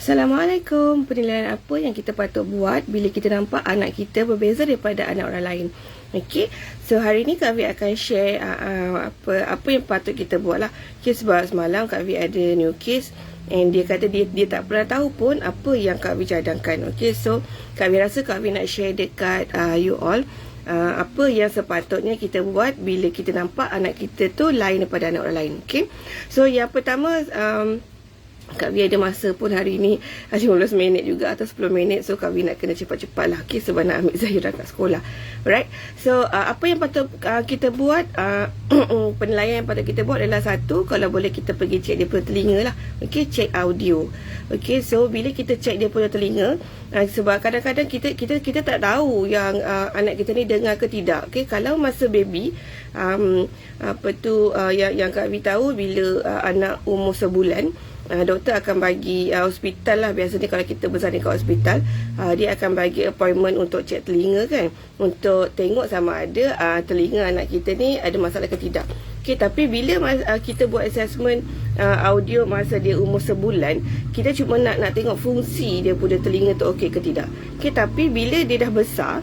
Assalamualaikum. Penilaian apa yang kita patut buat bila kita nampak anak kita berbeza daripada anak orang lain? Okey. So hari ni Kak Vi akan share apa yang patut kita buat lah. Okay, sebab semalam Kak Vi ada new case and dia kata dia tak pernah tahu pun apa yang Kak Vi cadangkan. Okey, so Kak Vi rasa Kak Vi nak share dekat you all apa yang sepatutnya kita buat bila kita nampak anak kita tu lain daripada anak orang lain. Okey. So yang pertama, Kak Vi ada masa pun hari ni 15 minit juga atau 10 minit. So Kak Vi nak kena cepat-cepat lah, okay, sebab nak ambil Zahira kat sekolah. Alright. So apa yang patut kita buat, penilaian yang patut kita buat adalah satu, kalau boleh kita pergi cek dia punya telinga lah. Okay, cek audio. Okay, so bila kita cek dia punya telinga, sebab kadang-kadang kita tak tahu yang anak kita ni dengar ke tidak. Okay, kalau masa baby, yang Kak Vi tahu bila anak umur sebulan, doktor akan bagi hospital lah, biasanya kalau kita bersalin kat hospital, dia akan bagi appointment untuk cek telinga kan, untuk tengok sama ada telinga anak kita ni ada masalah ke tidak. Okay, tapi bila kita buat assessment audio masa dia umur sebulan, kita cuma nak tengok fungsi dia punya telinga tu okey ke tidak. Okay, tapi bila dia dah besar,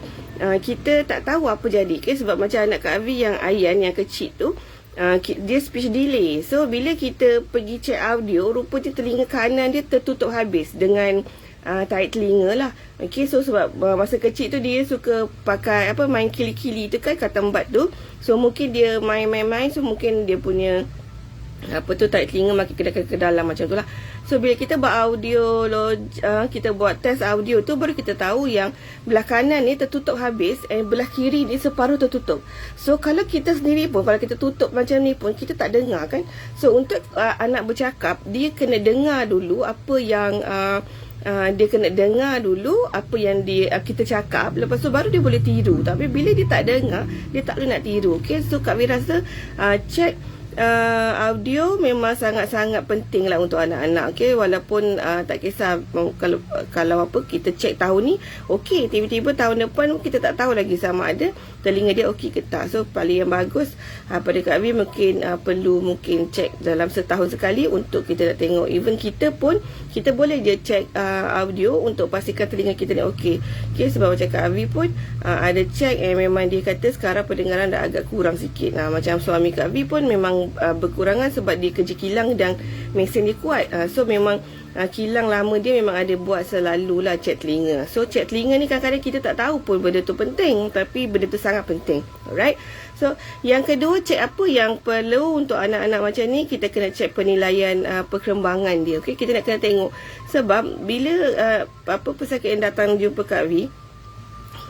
kita tak tahu apa jadi. Okay, sebab macam anak Kak Vi yang Ayan yang kecil tu, dia speech delay. So bila kita pergi check audio, rupanya telinga kanan dia tertutup habis dengan tarik telinga lah. Okay, so sebab masa kecil tu dia suka pakai main kili-kili tu kan, katambat tu. So mungkin dia main-main, so mungkin dia punya tarik telinga makin ke dalam macam tu lah. So bila kita buat audio, kita buat test audio tu, baru kita tahu yang belah kanan ni tertutup habis, and belah kiri ni separuh tertutup. So kalau kita sendiri pun, kalau kita tutup macam ni pun, kita tak dengar kan. So untuk anak bercakap, dia kena dengar dulu apa yang dia kena dengar dulu apa yang kita cakap. Lepas tu baru dia boleh tiru. Tapi bila dia tak dengar, dia tak boleh nak tiru. Okay, so Kak Vi rasa check audio memang sangat-sangat penting lah untuk anak-anak. Okay, walaupun tak kisah kalau kita cek tahun ni okey, tiba-tiba tahun depan kita tak tahu lagi sama ada telinga dia okey ke tak. So paling yang bagus pada Kak Vi perlu cek dalam setahun sekali untuk kita nak tengok. Even kita pun kita boleh je cek audio untuk pastikan telinga kita ni okey. Okay, sebab macam Kak Vi pun ada cek, memang dia kata sekarang pendengaran dah agak kurang sikit. Macam suami Kak Vi pun memang berkurangan sebab dia kerja kilang dan mesin dia kuat. So memang kilang lama dia memang ada buat selalu lah cek telinga. So cek telinga ni kadang-kadang kita tak tahu pun benda tu penting, tapi benda tu sangat penting. Alright. So yang kedua, cek apa yang perlu untuk anak-anak macam ni. Kita kena cek penilaian perkembangan dia. Okay, kita nak kena tengok. Sebab bila pesakit yang datang jumpa Kak Vi,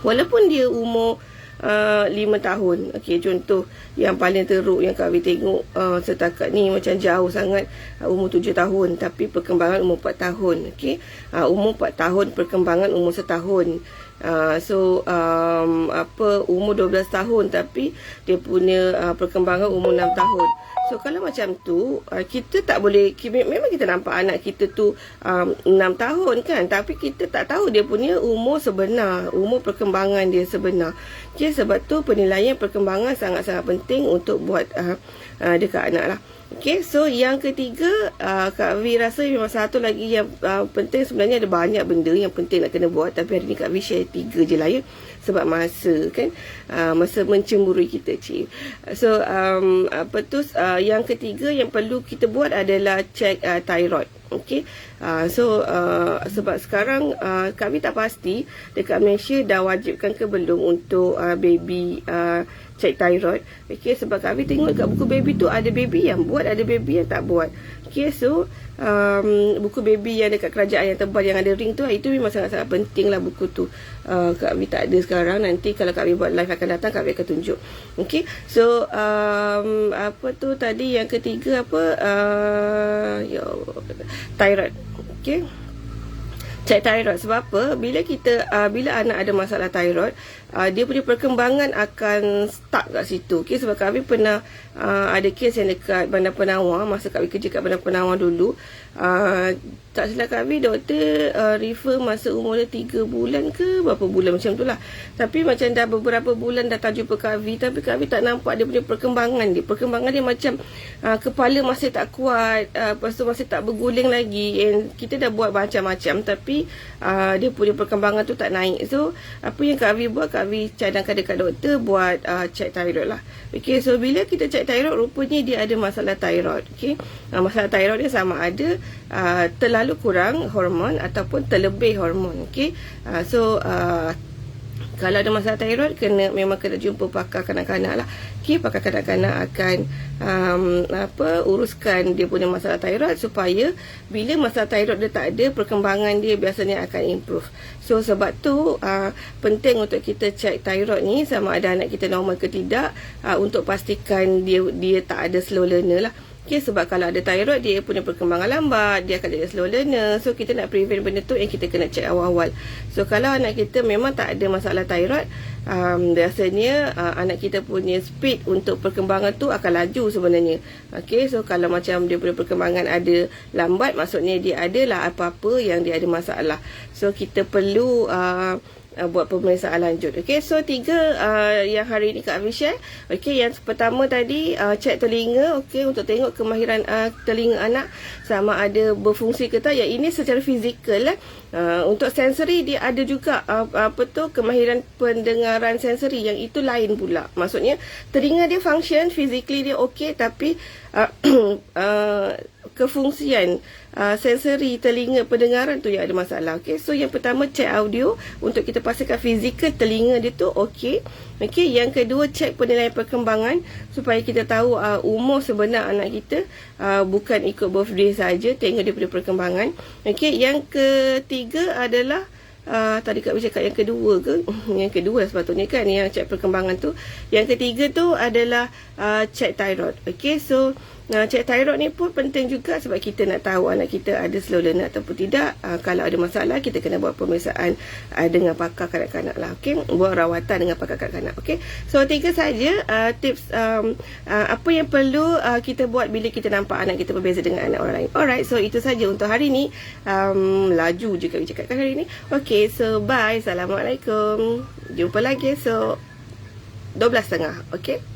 walaupun dia umur 5 tahun. Okey, contoh yang paling teruk yang Kak Vi tengok setakat ni macam jauh sangat, umur 7 tahun tapi perkembangan umur 4 tahun. Okey, umur 4 tahun, perkembangan umur 1 tahun. Umur 12 tahun tapi dia punya perkembangan umur 6 tahun. So kalau macam tu, kita tak boleh, memang kita nampak anak kita tu 6 tahun kan, tapi kita tak tahu dia punya umur sebenar, umur perkembangan dia sebenar. Okay, sebab tu penilaian perkembangan sangat-sangat penting untuk buat dekat anak lah. Okay, so yang ketiga, Kak Vi rasa memang satu lagi yang penting. Sebenarnya ada banyak benda yang penting nak kena buat, tapi hari ni Kak Vi share 3 je lah ya, sebab masa kan, masa mencemburui kita cik. So yang ketiga yang perlu kita buat adalah cek thyroid. Okay, sebab sekarang Kak Vi tak pasti dekat Malaysia dah wajibkan ke belum untuk baby cek thyroid. Okay, sebab Kak Vi tengok dekat buku baby tu ada baby yang buat, ada baby yang tak buat. Okay, so buku baby yang dekat kerajaan yang tebal yang ada ring tu, itu memang sangat-sangat penting lah buku tu. Kak Vi tak ada sekarang, nanti kalau Kak Vi buat live akan datang, Kak Vi akan tunjuk. Okay, so tadi yang ketiga thyroid. Okay, cek thyroid. Sebab apa? Bila anak ada masalah thyroid, dia punya perkembangan akan stuck kat situ. Okay, sebab Kak Vi pernah ada kes yang dekat Bandar Penawar, masa Kak Vi kerja kat Bandar Penawar dulu. Tak silap Kak Vi, doktor refer masa umur dia 3 bulan ke berapa bulan macam tu lah. Tapi macam dah beberapa bulan datang jumpa Kak Vi, tapi Kak Vi tak nampak dia punya perkembangan dia. Perkembangan dia macam kepala masih tak kuat, lepas tu masih tak berguling lagi. And kita dah buat macam-macam tapi dia punya perkembangan tu tak naik. So apa yang Kak Vi buat, Kak Vi cadangkan dekat doktor buat check thyroid lah. Okay, so bila kita check thyroid, rupanya dia ada masalah thyroid. Okay, masalah thyroid dia sama ada terlalu kurang hormon ataupun terlebih hormon. Okay, so kalau ada masalah thyroid, memang kena jumpa pakar kanak-kanak lah. Okay, pakar kanak-kanak akan uruskan dia punya masalah thyroid supaya bila masalah thyroid dia tak ada, perkembangan dia biasanya akan improve. So sebab tu penting untuk kita check thyroid ni sama ada anak kita normal ke tidak, untuk pastikan dia tak ada slow learner lah. Okay, sebab kalau ada thyroid, dia punya perkembangan lambat, dia akan jadi slow learner. So kita nak prevent benda tu yang kita kena check awal-awal. So kalau anak kita memang tak ada masalah thyroid, biasanya anak kita punya speed untuk perkembangan tu akan laju sebenarnya. Okay, so kalau macam dia punya perkembangan ada lambat, maksudnya dia adalah apa-apa yang dia ada masalah. So kita perlu buat pemeriksaan lanjut. Okay, so 3 yang hari ni Kak Vi share. Okay, yang pertama tadi cek telinga. Okay, untuk tengok kemahiran telinga anak sama ada berfungsi ke tak. Yang ini secara fizikal lah. Untuk sensori dia ada juga kemahiran pendengaran sensori, yang itu lain pula. Maksudnya telinga dia function, physically dia okay, tapi kefungsian sensori telinga pendengaran tu yang ada masalah. Okay, so yang pertama check audio untuk kita pastikan fizikal telinga dia tu okay. Okay, yang kedua check penilaian perkembangan supaya kita tahu umur sebenar anak kita, bukan ikut birthday saja, tengok dia punya perkembangan. Okay, yang ketiga adalah tadi Kak Vi cakap yang kedua ke? Yang kedua sepatutnya kan, yang cek perkembangan tu. Yang ketiga tu adalah cek thyroid. Okay, so cek thyroid ni pun penting juga sebab kita nak tahu anak kita ada slow learner ataupun tidak. Kalau ada masalah, kita kena buat pemeriksaan dengan pakar kanak-kanak lah. Okay, buat rawatan dengan pakar kanak-kanak. Okay, so 3 saja tips apa yang perlu kita buat bila kita nampak anak kita berbeza dengan anak orang lain. Alright, so itu saja untuk hari ni. Laju je Kak Vi cakapkan hari ni. Okay, so bye. Assalamualaikum. Jumpa lagi esok 12.30. Okay.